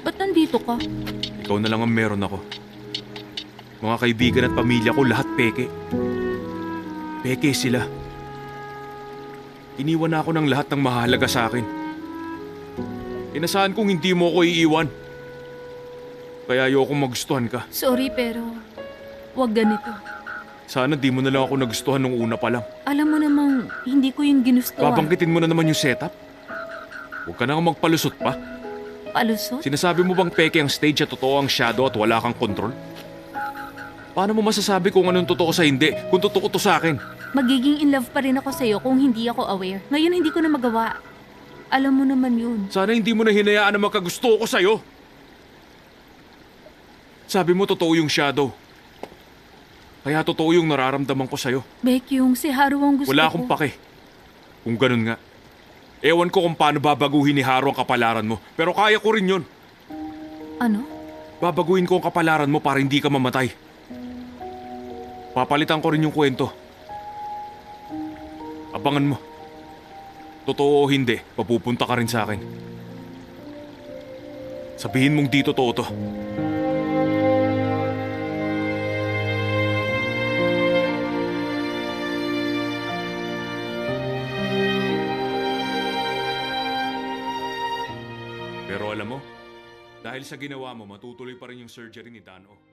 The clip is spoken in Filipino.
Ba't nandito ka? Ikaw na lang ang meron ako. Mga kaibigan at pamilya ko, lahat peke. Peke sila. Iniwan na ako ng lahat ng mahalaga sa akin. Inasahan kong hindi mo ako iiwan. Kaya ayokong magustuhan ka. Sorry pero wag ganito. Sana di mo na lang ako nagustuhan nung una pa lang. Alam mo namang hindi ko yung ginusto. Babangkitin mo na naman yung setup. Huwag ka na nga magpalusot pa. Palusot? Sinasabi mo bang peke ang stage at totoo ang shadow at wala kang kontrol? Paano mo masasabi kung anong totoo sa hindi kung totoo to sa akin? Magiging in love pa rin ako sa'yo kung hindi ako aware. Ngayon hindi ko na magawa. Alam mo naman yun. Sana hindi mo na hinayaan na magkagusto ko sa'yo. Sabi mo totoo yung shadow. Kaya totoo yung nararamdaman ko sa'yo. Bekyong, si Haru ang gusto Wala ko. akong pake. Kung ganun nga. Ewan ko kung paano babaguhin ni Haru ang kapalaran mo. Pero kaya ko rin yun. Ano? Babaguhin ko ang kapalaran mo para hindi ka mamatay. Papalitan ko rin yung kwento. Abangan mo. Totoo o hindi, papupunta ka rin sa akin. Sabihin mong di totoo to. Pero alam mo, dahil sa ginawa mo, matutuloy pa rin yung surgery ni Dan-o.